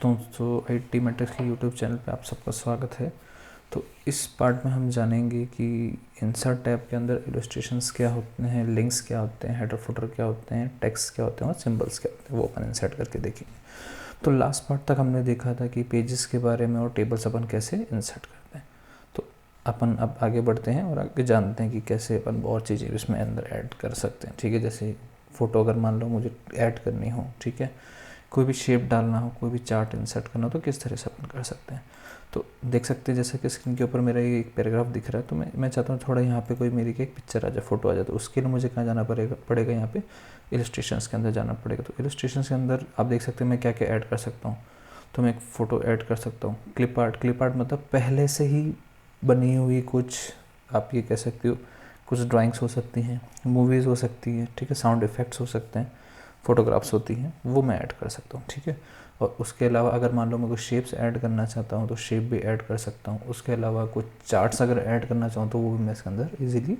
दोस्तों IT matrix के YouTube channel पे आप सबका स्वागत है। तो इस पार्ट में हम जानेंगे कि इंसर्ट टैब के अंदर इलस्ट्रेशंस क्या होते हैं, लिंक्स क्या होते हैं, हेडर फुटर क्या होते हैं, टेक्स्ट क्या होते हैं और सिंबल्स क्या होते हैं, वो अपन इंसर्ट करके देखेंगे। तो लास्ट पार्ट तक हमने देखा था कि पेजेस के बारे में और टेबल्स अपन कैसे इंसर्ट करते हैं। तो अपन अब आगे बढ़ते हैं और आगे जानते हैं कि कैसे अपन और चीज़ें इसमें अंदर ऐड कर सकते हैं। ठीक है, जैसे फ़ोटो अगर मान लो मुझे ऐड करनी हो, ठीक है, कोई भी शेप डालना हो, कोई भी चार्ट इंसर्ट करना हो, तो किस तरह से अपन कर सकते हैं। तो देख सकते हैं जैसे कि स्क्रीन के ऊपर मेरा ये एक पैराग्राफ दिख रहा है, तो मैं चाहता हूँ थोड़ा यहाँ पे कोई मेरी एक पिक्चर आ जाए, फोटो आ जाए। तो उसके लिए मुझे कहाँ जाना पड़ेगा यहाँ पे इलस्ट्रेशंस के अंदर जाना पड़ेगा। तो इलस्ट्रेशंस के अंदर आप देख सकते हैं मैं क्या क्या ऐड कर सकता हूँ। तो मैं एक फ़ोटो ऐड कर सकता हूँ। क्लिप आर्ट मतलब पहले से ही बनी हुई कुछ, आप ये कह सकते हो कुछ ड्राइंग्स हो सकती हैं, मूवीज़ हो सकती हैं, ठीक है, साउंड इफ़ेक्ट्स हो सकते हैं, फ़ोटोग्राफ्स होती हैं, वो मैं ऐड कर सकता हूँ। ठीक है, और उसके अलावा अगर मान लो मैं कुछ शेप्स ऐड करना चाहता हूँ तो शेप भी ऐड कर सकता हूँ। उसके अलावा कुछ चार्ट्स अगर ऐड करना चाहूँ तो वो भी मैं इसके अंदर इजीली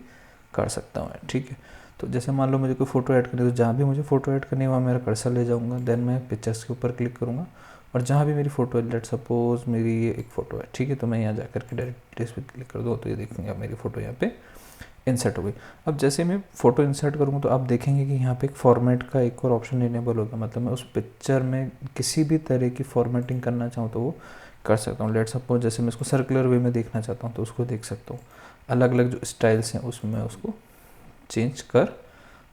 कर सकता हूँ। ठीक है, तो जैसे मान लो मुझे कोई फ़ोटो ऐड करनी है, तो जहाँ भी मुझे फ़ोटो ऐड करनी है वहाँ मेरा कर्सर ले जाऊँगा, देन मैं पिक्चर्स के ऊपर क्लिक करूँगा और जहाँ भी मेरी फ़ोटो है, लेट सपोज मेरी ये एक फ़ोटो है, ठीक है, तो मैं यहाँ जा कर के डायरेक्ट इस पर क्लिक कर दूँ तो ये देखेंगे आप मेरी फ़ोटो यहाँ पे इंसर्ट हो गई। अब जैसे मैं फ़ोटो इंसर्ट करूँगा तो आप देखेंगे कि यहाँ पे एक फॉर्मेट का एक और ऑप्शन इनेबल होगा। मतलब मैं उस पिक्चर में किसी भी तरह की फॉर्मेटिंग करना चाहूँ तो वो कर सकता हूँ। लेट सपोज जैसे मैं इसको सर्कुलर वे में देखना चाहता हूँ तो उसको देख सकता हूँ। अलग अलग जो स्टाइल्स हैं उसमें मैं उसको चेंज कर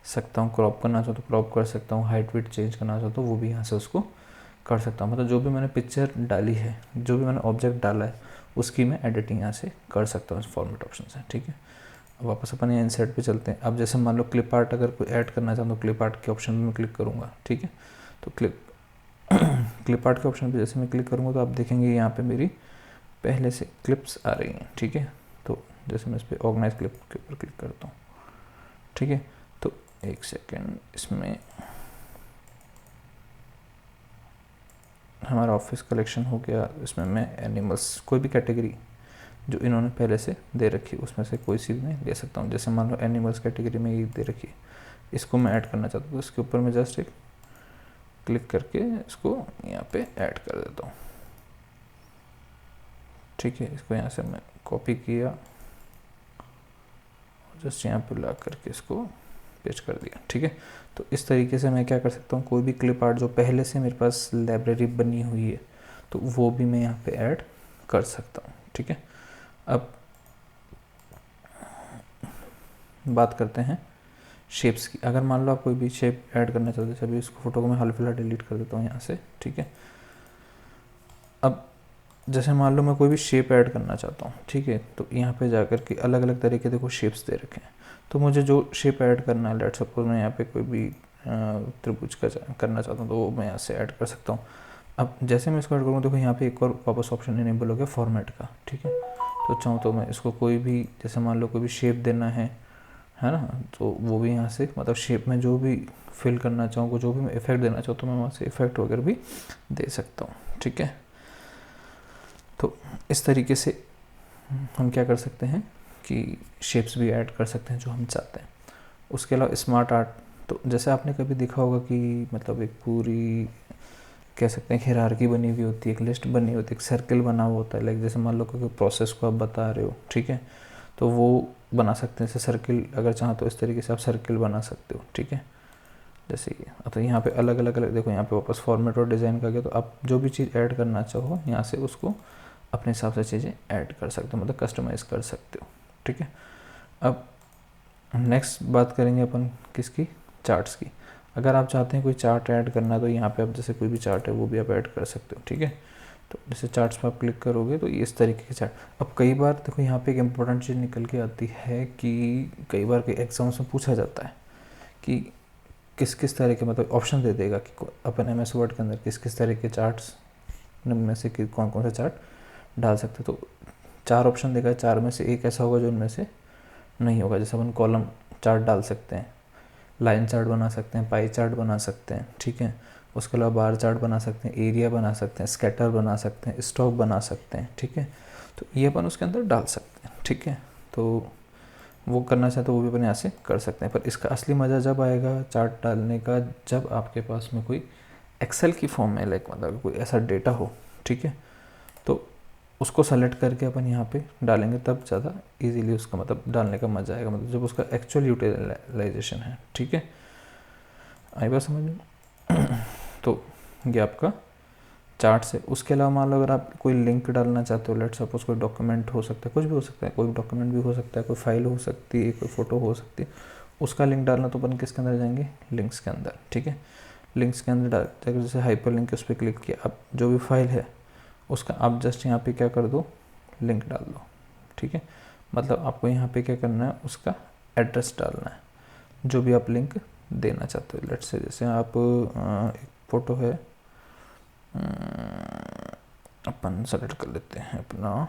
सकता हूँ। क्रॉप करना चाहूँ तो क्रॉप कर सकता हूँ, हाइट वेट चेंज करना चाहूँ तो वो भी यहाँ से उसको कर सकता हूँ। मतलब जो भी मैंने पिक्चर डाली है, जो भी मैंने ऑब्जेक्ट डाला है, उसकी मैं एडिटिंग यहाँ से कर सकता हूँ इस फॉर्मेट ऑप्शन से। ठीक है, वापस अपन यहाँ इंसर्ट पे चलते हैं। अब जैसे मान लो क्लिप आर्ट अगर कोई ऐड करना चाहूँ तो क्लिप आर्ट के ऑप्शन में क्लिक करूँगा। ठीक है, तो क्लिप आर्ट के ऑप्शन पे जैसे मैं क्लिक करूँगा तो आप देखेंगे यहाँ पे मेरी पहले से क्लिप्स आ रही हैं। ठीक है, तो जैसे मैं इस पर ऑर्गेनाइज क्लिप के ऊपर क्लिक करता हूँ, ठीक है, तो एक सेकेंड, इसमें हमारा ऑफिस कलेक्शन हो गया। इसमें मैं एनिमल्स कोई भी कैटेगरी जो इन्होंने पहले से दे रखी उसमें से कोई सी भी मैं ले सकता हूँ। जैसे मान लो एनिमल्स कैटेगरी में ये दे रखी है, इसको मैं ऐड करना चाहता हूँ तो इसके ऊपर मैं जस्ट एक क्लिक करके इसको यहाँ पे ऐड कर देता हूँ। ठीक है, इसको यहाँ से मैं कॉपी किया, जस्ट यहाँ पे ला करके इसको पेस्ट कर दिया। ठीक है, तो इस तरीके से मैं क्या कर सकता हूँ, कोई भी क्लिप आर्ट जो पहले से मेरे पास लाइब्रेरी बनी हुई है तो वो भी मैं यहाँ पे ऐड कर सकता हूँ। ठीक है, अब बात करते हैं शेप्स की। अगर मान लो आप कोई भी शेप ऐड करना चाहते हैं, अभी इसको फोटो को मैं हाल फिलहाल डिलीट कर देता हूँ यहाँ से। ठीक है, अब जैसे मान लो मैं कोई भी शेप ऐड करना चाहता हूँ, ठीक है, तो यहाँ पे जाकर के अलग अलग तरह के देखो शेप्स दे रखे हैं। तो मुझे जो शेप ऐड करना है, लेट सपोज मैं यहाँ पे कोई भी त्रिभुज का करना चाहता हूँ तो वो मैं यहाँ से ऐड कर सकता हूँ। अब जैसे मैं इसको ऐड करूँ देखो यहाँ पे एक और वापस ऑप्शन इनेबल हो गया फॉर्मेट का। ठीक है, तो चाहूँ तो मैं इसको कोई भी, जैसे मान लो कोई भी शेप देना है ना, तो वो भी यहाँ से, मतलब शेप में जो भी फिल करना चाहूँ, जो भी मैं इफेक्ट देना चाहूँ तो मैं वहाँ से इफेक्ट वगैरह भी दे सकता हूँ। ठीक है, तो इस तरीके से हम क्या कर सकते हैं कि शेप्स भी ऐड कर सकते हैं जो हम चाहते हैं। उसके अलावा स्मार्ट आर्ट, तो जैसे आपने कभी देखा होगा कि मतलब एक पूरी कह सकते हैं हायरार्की बनी हुई होती है, एक लिस्ट बनी होती है, एक सर्कल बना हुआ होता है। लाइक जैसे मान लो कोई प्रोसेस को आप बता रहे हो, ठीक है, तो वो बना सकते हैं। जैसे सर्किल अगर चाहो तो इस तरीके से आप सर्किल बना सकते हो। ठीक है, जैसे ये तो यहाँ पे अलग अलग देखो, यहाँ पे वापस फॉर्मेट और डिज़ाइन का गया, तो आप जो भी चीज़ ऐड करना चाहो यहाँ से उसको अपने हिसाब से चीज़ें ऐड कर सकते हो, मतलब कस्टमाइज़ कर सकते हो। ठीक है, अब नेक्स्ट बात करेंगे अपन किसकी, चार्ट्स की। अगर आप चाहते हैं कोई चार्ट ऐड करना तो यहाँ पे आप जैसे कोई भी चार्ट है वो भी आप ऐड कर सकते हो। ठीक है, तो जैसे चार्ट्स पर आप क्लिक करोगे तो इस तरीके के चार्ट। अब कई बार देखो यहाँ पे एक इम्पोर्टेंट चीज़ निकल के आती है कि कई बार के एग्जाम्स में पूछा जाता है कि किस किस तरह के, मतलब ऑप्शन दे देगा कि अपन MS वर्ड के अंदर किस किस तरह के चार्ट्स में से कौन कौन सा चार्ट डाल सकते। तो 4 ऑप्शन देगा, 4 में से एक ऐसा होगा जो इनमें से नहीं होगा। जैसे अपन कॉलम चार्ट डाल सकते हैं, लाइन चार्ट बना सकते हैं, पाई चार्ट बना सकते हैं। ठीक है, उसके अलावा बार चार्ट बना सकते हैं, एरिया बना सकते हैं, स्कैटर बना सकते हैं, स्टॉक बना सकते हैं। ठीक है, तो ये अपन उसके अंदर डाल सकते हैं। ठीक है, तो वो करना चाहे तो वो भी अपन यहाँ से कर सकते हैं। पर इसका असली मज़ा जब आएगा चार्ट डालने का, जब आपके पास में कोई एक्सेल की फॉर्म में, लाइक मतलब कोई ऐसा डेटा हो, ठीक है, तो उसको सेलेक्ट करके अपन यहाँ पे डालेंगे, तब ज़्यादा इजीली उसका मतलब डालने का मजा आएगा, मतलब जब उसका एक्चुअल यूटिलाइजेशन है, ठीक है। आई बात समझ में? तो ये आपका चार्ट से। उसके अलावा मान लो अगर आप कोई लिंक डालना चाहते हो, लेट सपोज कोई डॉक्यूमेंट हो सकता है, कुछ भी हो सकता है, कोई डॉक्यूमेंट भी हो सकता है, कोई फाइल हो सकती है, कोई फ़ोटो हो सकती है, उसका लिंक डालना, तो अपन किसके अंदर जाएंगे, लिंक्स के अंदर, ठीक है। लिंक्स के अंदर जाकर जैसे हाइपर लिंक उस पर क्लिक किया, अब जो भी फाइल है उसका आप जस्ट यहाँ पे क्या कर दो, लिंक डाल दो, ठीक है। मतलब आपको यहाँ पे क्या करना है, उसका एड्रेस डालना है, जो भी आप लिंक देना चाहते हो। लेट्स से जैसे आप एक फ़ोटो है, अपन सेलेक्ट कर लेते हैं अपना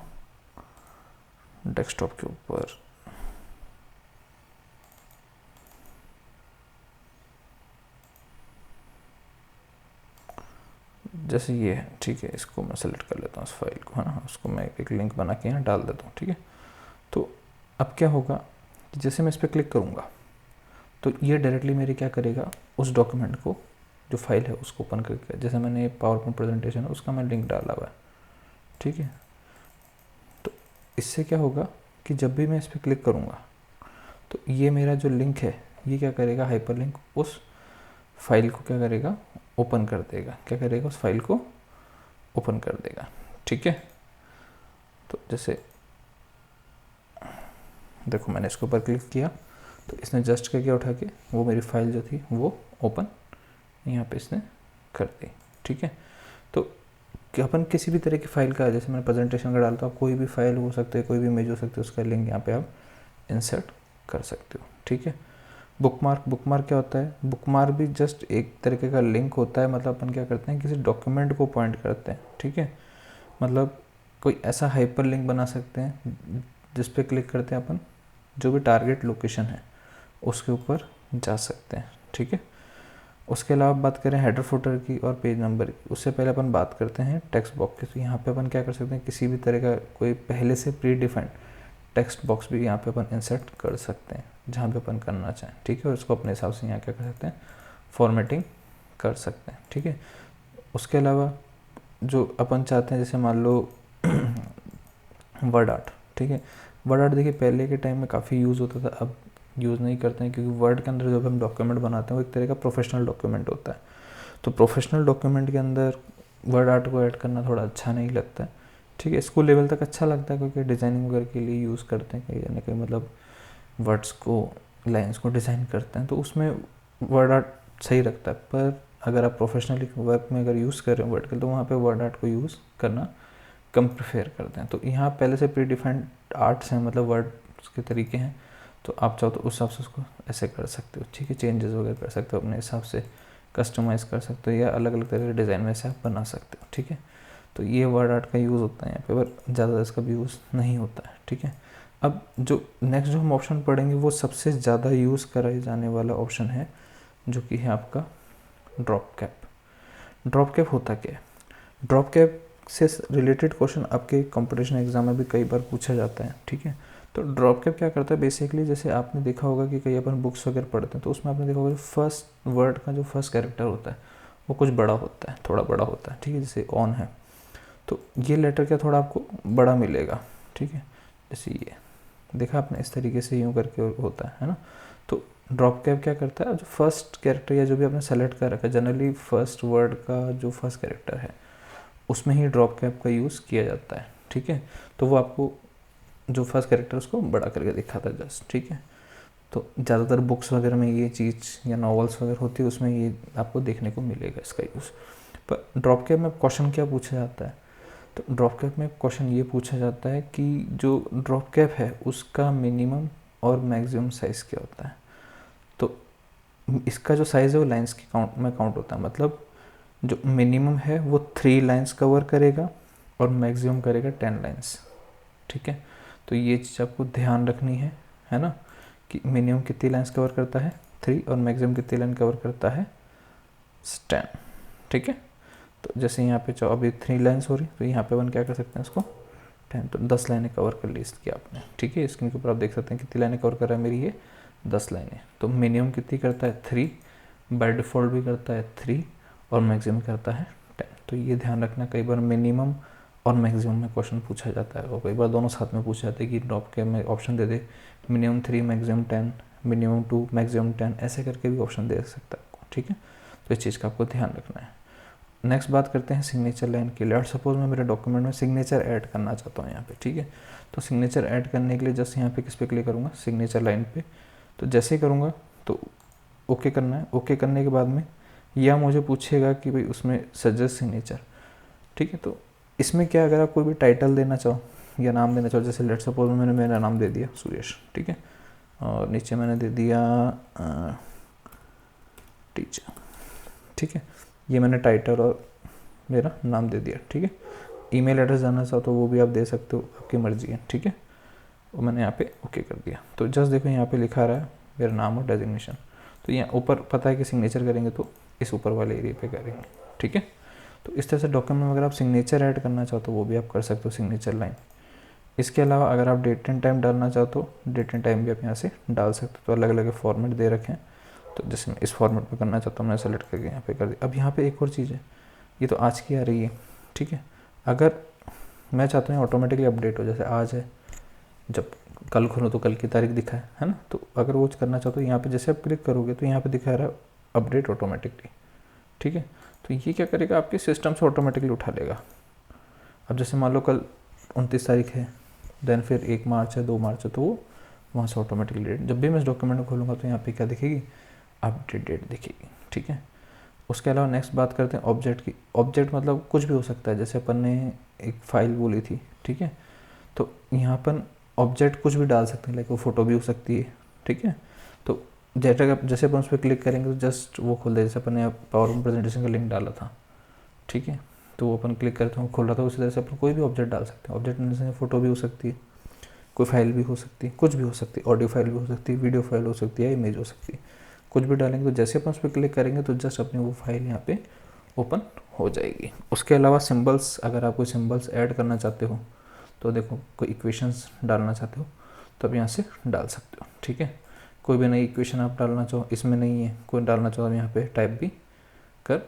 डेस्कटॉप के ऊपर, जैसे ये है, ठीक है। इसको मैं सेलेक्ट कर लेता हूँ उस फाइल को, है ना, उसको मैं एक लिंक बना के यहाँ डाल देता हूँ, ठीक है। तो अब क्या होगा कि जैसे मैं इस पर क्लिक करूँगा तो ये डायरेक्टली मेरे क्या करेगा, उस डॉक्यूमेंट को, जो फाइल है उसको ओपन करके, जैसे मैंने पावर पॉइंट प्रेजेंटेशन है उसका मैं लिंक डाला हुआ है, ठीक है। तो इससे क्या होगा कि जब भी मैं इस पर क्लिक करूँगा तो ये मेरा जो लिंक है ये क्या करेगा, हाइपर लिंक उस फाइल को क्या करेगा, ओपन कर देगा, क्या करेगा, उस फाइल को ओपन कर देगा, ठीक है। तो जैसे देखो मैंने इसके ऊपर क्लिक किया तो इसने जस्ट करके उठा के वो मेरी फाइल जो थी वो ओपन यहाँ पे इसने कर दी, ठीक है। तो कि अपन किसी भी तरह की फाइल का, जैसे मैंने प्रेजेंटेशन का डालता हूँ, कोई भी फाइल हो सकती है, कोई भी इमेज हो सकती है, उसका लिंक यहाँ पे आप इंसर्ट कर सकते हो, ठीक है। बुकमार्क, बुकमार्क क्या होता है, बुकमार्क भी जस्ट एक तरीके का लिंक होता है, मतलब अपन क्या करते हैं, किसी डॉक्यूमेंट को पॉइंट करते हैं, ठीक है। मतलब कोई ऐसा हाइपर लिंक बना सकते हैं जिस पे क्लिक करते हैं अपन, जो भी टारगेट लोकेशन है उसके ऊपर जा सकते हैं, ठीक है। उसके अलावा बात करें हेडर फुटर की और पेज नंबर की, उससे पहले अपन बात करते हैं टेक्स्ट बॉक्स की। तो यहाँ पे अपन क्या कर सकते हैं, किसी भी तरह का कोई पहले से प्री डिफाइंड टेक्स्ट बॉक्स भी यहाँ पे अपन इंसर्ट कर सकते हैं जहाँ पे अपन करना चाहें, ठीक है। और उसको अपने हिसाब से यहाँ क्या कर सकते हैं, फॉर्मेटिंग कर सकते हैं, ठीक है। उसके अलावा जो अपन चाहते हैं, जैसे मान लो वर्ड आर्ट, ठीक है। वर्ड आर्ट देखिए पहले के टाइम में काफ़ी यूज़ होता था, अब यूज़ नहीं करते हैं, क्योंकि वर्ड के अंदर जब हम डॉक्यूमेंट बनाते हैं वो एक तरह का प्रोफेशनल डॉक्यूमेंट होता है। तो प्रोफेशनल डॉक्यूमेंट के अंदर वर्ड आर्ट को ऐड करना थोड़ा अच्छा नहीं लगता है, ठीक है। स्कूल लेवल तक अच्छा लगता है क्योंकि डिज़ाइनिंग वगैरह के लिए यूज़ करते हैं, कहीं ना कहीं मतलब वर्ड्स को, लाइन्स को डिज़ाइन करते हैं, तो उसमें वर्ड आर्ट सही लगता है। पर अगर आप प्रोफेशनली वर्क में अगर यूज़ कर रहे हो वर्ड के, तो वहाँ पे वर्ड आर्ट को यूज़ करना कम प्रेफर करते हैं। तो यहाँ पहले से प्री डिफाइंड आर्ट्स हैं, मतलब वर्ड्स के तरीके हैं, तो आप चाहो तो उस हिसाब से उसको ऐसे कर सकते हो, ठीक है। चेंजेस वगैरह कर सकते हो अपने हिसाब से, कस्टमाइज़ कर सकते हो, या अलग अलग तरह के डिज़ाइन में से आप बना सकते हो, ठीक है। तो ये वर्ड आर्ट का यूज़ होता है यहाँ पे, पर ज़्यादा इसका भी यूज़ नहीं होता है, ठीक है। अब जो नेक्स्ट जो हम ऑप्शन पढ़ेंगे वो सबसे ज़्यादा यूज़ कराए जाने वाला ऑप्शन है, जो कि है आपका ड्रॉप कैप। ड्रॉप कैप होता क्या है, ड्रॉप कैप से रिलेटेड क्वेश्चन आपके कंपटीशन एग्जाम में भी कई बार पूछा जाता है, ठीक है। तो ड्रॉप कैप क्या करता है बेसिकली, जैसे आपने देखा होगा कि कई अपन बुक्स वगैरह पढ़ते हैं, तो उसमें आपने देखा होगा फर्स्ट वर्ड का जो फर्स्ट कैरेक्टर होता है वो कुछ बड़ा होता है, थोड़ा बड़ा होता है, ठीक है। जैसे ऑन है तो ये लेटर क्या थोड़ा आपको बड़ा मिलेगा, ठीक है। जैसे ये देखा आपने, इस तरीके से यूँ करके होता है ना। तो ड्रॉप कैप क्या करता है, जो फर्स्ट कैरेक्टर या जो भी आपने सेलेक्ट कर रखा है, जनरली फर्स्ट वर्ड का जो फर्स्ट कैरेक्टर है उसमें ही ड्रॉप कैप का यूज़ किया जाता है, ठीक है। तो वो आपको जो फर्स्ट कैरेक्टर उसको बड़ा करके दिखाता है जस्ट, ठीक है। तो ज़्यादातर बुक्स वगैरह में ये चीज़ या नॉवेल्स वगैरह होती है उसमें ये आपको देखने को मिलेगा इसका यूज़। पर ड्रॉप कैप में क्वेश्चन क्या पूछा जाता है, तो ड्रॉप कैप में क्वेश्चन ये पूछा जाता है कि जो ड्रॉप कैप है उसका मिनिमम और मैक्सिमम साइज़ क्या होता है। तो इसका जो साइज़ है वो लाइंस की काउंट में काउंट होता है, मतलब जो मिनिमम है वो 3 लाइंस कवर करेगा और मैक्सिमम करेगा 10 लाइंस, ठीक है। तो ये चीज़ आपको ध्यान रखनी है ना, कि मिनिमम कितनी लाइंस कवर करता है 3 और मैक्सिमम कितनी लाइन कवर करता है 10, ठीक है। तो जैसे यहाँ पे अभी 3 लाइन्स हो रही, तो यहाँ पे अपन क्या कर सकते हैं इसको 10, तो 10 लाइनें कवर कर ली इसकी आपने, ठीक है। स्क्रीन के ऊपर आप देख सकते हैं कितनी लाइनें कवर कर रहा है मेरी ये 10 लाइनें। तो मिनिमम कितनी करता है 3, बाय डिफ़ॉल्ट भी करता है 3, और मैक्सिमम करता है 10। तो ये ध्यान रखना, कई बार मिनिमम और मैक्सिमम में क्वेश्चन पूछा जाता है, और कई बार दोनों साथ में पूछा जाता है कि ड्रॉप के में ऑप्शन दे दे मिनिमम 3 मैक्सिमम 10, मिनिमम 2 मैक्सिमम 10, ऐसे करके भी ऑप्शन दे सकता है आपको। ठीक है, तो इस चीज़ का आपको ध्यान रखना है। नेक्स्ट बात करते हैं सिग्नेचर लाइन की। लेट सपोज मैं मेरे डॉक्यूमेंट में सिग्नेचर ऐड करना चाहता हूँ यहाँ पे। ठीक है, तो सिग्नेचर ऐड करने के लिए जस्ट यहाँ पे किस पे क्लिक करूँगा, सिग्नेचर लाइन पे। तो जैसे ही करूँगा तो ओके करना है। ओके करने के बाद में यह मुझे पूछेगा कि भाई उसमें सजेस्ट सिग्नेचर। ठीक है, तो इसमें क्या, अगर आप कोई भी टाइटल देना चाहो या नाम देना चाहो, जैसे लेट सपोज मैंने मेरा नाम दे दिया सुरेश। ठीक है, और नीचे मैंने दे दिया टीचर। ठीक है, ये मैंने टाइटल और मेरा नाम दे दिया। ठीक है, ईमेल एड्रेस जाना चाहो तो वो भी आप दे सकते हो, आपकी मर्जी है। ठीक है, और मैंने यहाँ पे ओके कर दिया। तो जस्ट देखो यहाँ पे लिखा रहा है मेरा नाम और डेजिग्नेशन। तो यहाँ ऊपर पता है कि सिग्नेचर करेंगे तो इस ऊपर वाले एरिया पे करेंगे। ठीक है, तो इस तरह से डॉक्यूमेंट में अगर आप सिग्नेचर ऐड करना चाहो तो वो भी आप कर सकते हो, सिग्नेचर लाइन। इसके अलावा अगर आप डेट एंड टाइम डालना चाहो तो डेट एंड टाइम भी आप यहाँ से डाल सकते हो। तो अलग अलग फॉर्मेट दे रखे हैं, तो जैसे मैं इस फॉर्मेट में करना चाहता हूँ, मैंने सेलेक्ट करके यहाँ पे कर दिया। अब यहाँ पे एक और चीज़ है, ये तो आज की आ रही है। ठीक है, अगर मैं चाहता हूँ ऑटोमेटिकली अपडेट हो, जैसे आज है, जब कल खोलो तो कल की तारीख दिखाए, है ना। तो अगर वो करना चाहो तो यहाँ पे जैसे आप क्लिक करोगे तो यहाँ पे दिखा रहा है अपडेट ऑटोमेटिकली। ठीक है, तो ये क्या करेगा, आपके सिस्टम से ऑटोमेटिकली उठा लेगा। अब जैसे मान लो कल 29 तारीख है, देन फिर 1 मार्च है, 2 मार्च है, तो वो वहाँ से ऑटोमेटिकली डेट, जब भी मैं इस डॉक्यूमेंट को खोलूँगा तो यहाँ पे क्या दिखेगी, अपडेट डेट दिखेगी। ठीक है, उसके अलावा नेक्स्ट बात करते हैं ऑब्जेक्ट की। ऑब्जेक्ट मतलब कुछ भी हो सकता है, जैसे अपन ने एक फ़ाइल बोली थी। ठीक है, तो यहाँ पर ऑब्जेक्ट कुछ भी डाल सकते हैं, लाइक वो फ़ोटो भी हो सकती है। ठीक है, तो जैसे अपन उस पर क्लिक करेंगे तो जस्ट वो खोल दे, जैसे अपन ने पावर प्रेजेंटेशन का लिंक डाला था। ठीक है, तो वो अपन क्लिक करते हैं खोल रहा था, उसी तरह से अपन कोई भी ऑब्जेक्ट डाल सकते हैं। ऑब्जेक्ट में जैसे फ़ोटो भी हो सकती है, कोई फाइल भी हो सकती है, कुछ भी हो सकती है, ऑडियो फाइल भी हो सकती है, वीडियो फाइल हो सकती है, इमेज हो सकती है, कुछ भी डालेंगे। तो जैसे अपन उस पर क्लिक करेंगे तो जस्ट अपनी वो फाइल यहाँ पे ओपन हो जाएगी। उसके अलावा सिंबल्स, अगर आप कोई सिंबल्स ऐड करना चाहते हो तो देखो, कोई इक्वेशंस डालना चाहते हो तो आप यहाँ से डाल सकते हो। ठीक है, कोई भी नई इक्वेशन आप डालना चाहो, इसमें नहीं है कोई डालना चाहो, आप यहाँ पे टाइप भी कर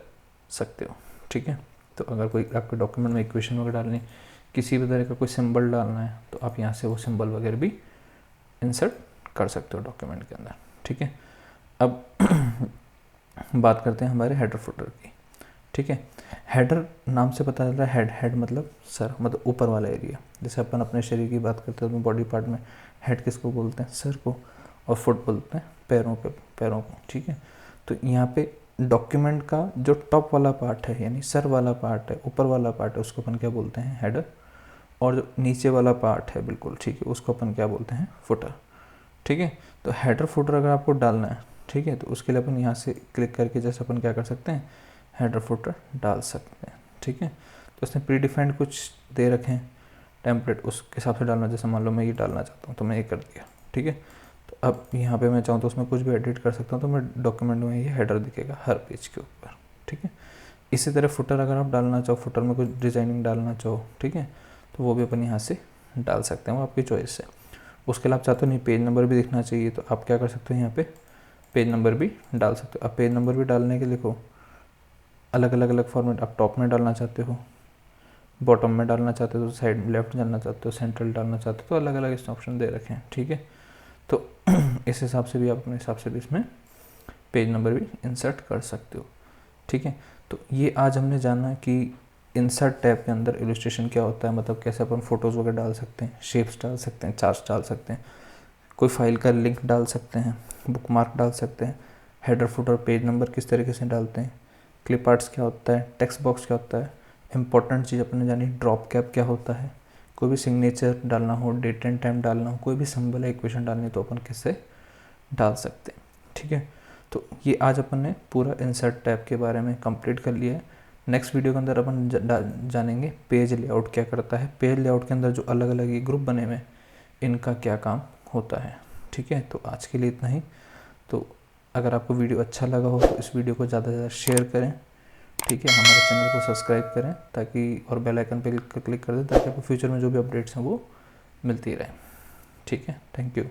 सकते हो। ठीक है, तो अगर कोई आपके डॉक्यूमेंट में इक्वेशन वगैरह डालनी, किसी भी तरह का कोई सिंबल डालना है तो आप यहाँ से वो सिंबल वगैरह भी इंसर्ट कर सकते हो डॉक्यूमेंट के अंदर। ठीक है, अब बात करते हैं हमारे हेडर फुटर की। ठीक है, हेडर नाम से पता चल रहा है, हेड मतलब सर, मतलब ऊपर वाला एरिया। जैसे अपन अपने शरीर की बात करते हैं तो बॉडी पार्ट में हेड किसको बोलते हैं, सर को, और फुट बोलते हैं पैरों को। ठीक है, तो यहाँ पे डॉक्यूमेंट का जो टॉप वाला पार्ट है, यानी सर वाला पार्ट है, ऊपर वाला पार्ट है, उसको अपन क्या बोलते हैं, हेडर। और जो नीचे वाला पार्ट है बिल्कुल, ठीक है, उसको अपन क्या बोलते हैं, फुटर। ठीक है, तो हेडर फुटर अगर आपको डालना है, ठीक है, तो उसके लिए अपन यहाँ से क्लिक करके जैसे अपन क्या कर सकते हैं, हेडर फुटर डाल सकते हैं। ठीक है, तो उसने प्री डिफाइंड कुछ दे रखे हैं टेम्पलेट, उसके हिसाब से डालना। जैसे मान लो मैं ये डालना चाहता हूँ तो मैं ये कर दिया। ठीक है, तो अब यहाँ पे मैं चाहूँ तो उसमें कुछ भी एडिट कर सकता हूँ, तो मैं डॉक्यूमेंट में ये हेडर दिखेगा हर पेज के ऊपर। ठीक है, इसी तरह फुटर अगर आप डालना चाहो, फुटर में कुछ डिज़ाइनिंग डालना चाहो, ठीक है, तो वो भी अपन यहाँ से डाल सकते हैं, वो आपकी चॉइस है। उसके अलावा आप चाहते हो नहीं पेज नंबर भी दिखना चाहिए, तो आप क्या कर सकते हो, यहाँ पे पेज नंबर भी डाल सकते हो। अब पेज नंबर भी डालने के लिए देखो अलग अलग फॉर्मेट, आप टॉप में डालना चाहते हो, बॉटम में डालना चाहते हो, तो साइड लेफ्ट डालना चाहते हो, सेंट्रल डालना चाहते हो, तो अलग अलग इसमें ऑप्शन दे रखे हैं। ठीक है, तो इस हिसाब से भी आप अपने हिसाब से भी इसमें पेज नंबर भी इंसर्ट कर सकते हो। ठीक है, तो ये आज हमने जाना कि इंसर्ट टैब के अंदर इलस्ट्रेशन क्या होता है, मतलब कैसे अपन फोटोज़ वगैरह डाल सकते हैं, शेप्स डाल सकते हैं, चार्ट्स डाल सकते हैं, कोई फाइल का लिंक डाल सकते हैं, बुकमार्क डाल सकते हैं, हेडर फुटर पेज नंबर किस तरीके से डालते हैं, क्लिप आर्ट्स क्या होता है, टेक्स्ट बॉक्स क्या होता है, इंपॉर्टेंट चीज़ अपने जानी ड्रॉप कैप क्या होता है, कोई भी सिग्नेचर डालना हो, डेट एंड टाइम डालना हो, कोई भी सिंबल या इक्वेशन डालनी तो अपन किससे डाल सकते हैं। ठीक है, तो ये आज अपन ने पूरा इंसर्ट टैब के बारे में कंप्लीट कर लिया है। नेक्स्ट वीडियो के अंदर अपन जानेंगे पेज लेआउट क्या करता है, पेज लेआउट के अंदर जो अलग अलग ये ग्रुप बने हुए इनका क्या काम होता है। ठीक है, तो आज के लिए इतना ही। तो अगर आपको वीडियो अच्छा लगा हो तो इस वीडियो को ज़्यादा से ज़्यादा शेयर करें। ठीक है, हमारे चैनल को सब्सक्राइब करें ताकि, और बेल आइकन पे क्लिक कर दें ताकि आपको फ्यूचर में जो भी अपडेट्स हैं वो मिलती रहें। ठीक है, थैंक यू।